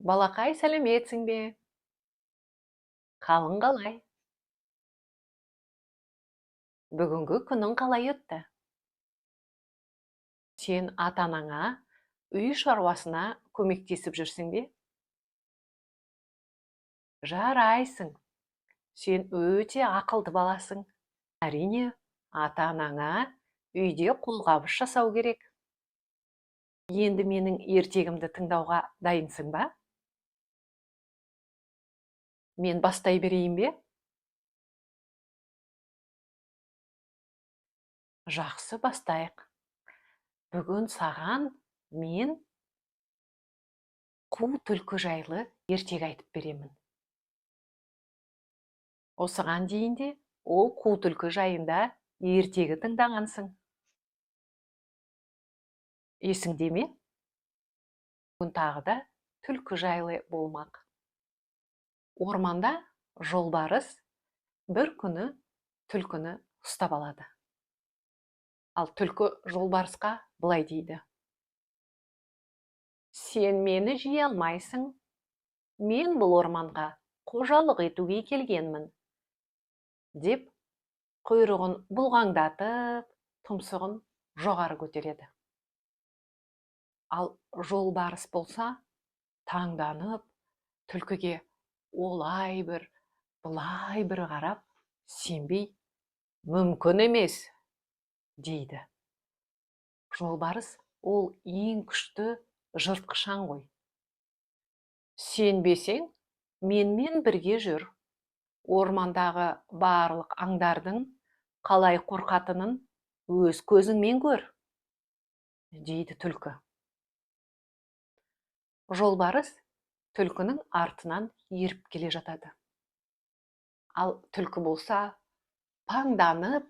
Балақай, сәлеметсің бе? Қалың қалай? Бүгінгі күнің қалай өтті? Сен ата-анаңа үй шаруасына көмектесіп жүрсің бе? Жарайсың. Сен өте ақылды баласың. Әрине, ата-анаңа үйде қолғабыс жасау керек. Енді менің ертегімді тыңдауға дайынсың ба? Мен бастай берейін бе? Жақсы, бастайық. Бүгін саған мен қу түлкі жайлы ертегі айтып беремін. Осыған дейін де ол қу түлкі жайында ертегі тыңдағансың. Есіңде ме? Бүгін тағы да түлкі жайлы болмақ. Орманда жолбарыс бір күні түлкіні ұстап алады. Ал түлкі жолбарысқа былай дейді: сен мені жей алмайсың. Мен бұл орманға қожалық етуге келгенмін. Деп құйрығын бұлғаңдатып, тұмсығын жоғары көтереді. Ал жолбарыс болса, таңданып, түлкіге олай бір, бұлай бір қарап, сенбей, мүмкін емес, дейді. Жолбарыс ол ең күшті жыртқышаң ғой. Сенбесең, менімен бірге жүр. Ормандағы барлық аңдардың қалай қорқатынын өз көзіңмен көр, дейді түлкі. Жолбарыс түлкінің артынан еріп келе жатады. Ал түлкі болса, паңданып,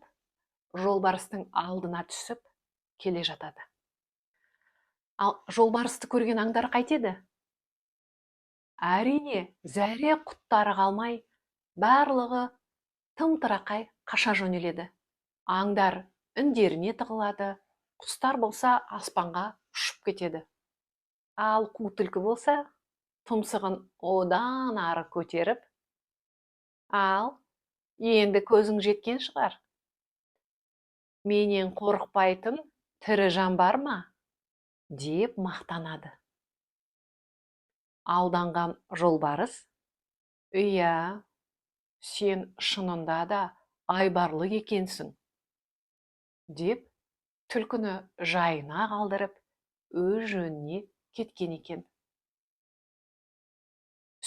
жолбарыстың алдына түсіп келе жатады. Ал жолбарысты көрген аңдар қайтеді? Әрине, зәре құттары қалмай, барлығы тым-тырақай қаша жөнеледі. Аңдар үндеріне тығылады, құстар болса аспанға ұшып кетеді. Ал қу түлкі болса, тұмсығын одан ары көтеріп, ал енді көзің жеткен шығар. Менен қорықпайтын тірі жан бар ма? Деп мақтанады. Алданған жолбарыс: иә, сен шынында да айбарлы екенсің, деп түлкіні жайына қалдырып, өз жөніне кеткен екен.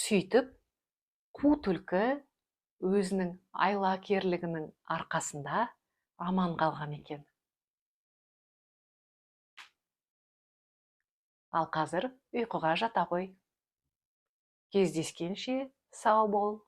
Сөйтіп, қу түлкі өзінің айлакерлігінің арқасында аман қалған екен. Ал қазір ұйқыға жата ғой. Кездескенше сау бол.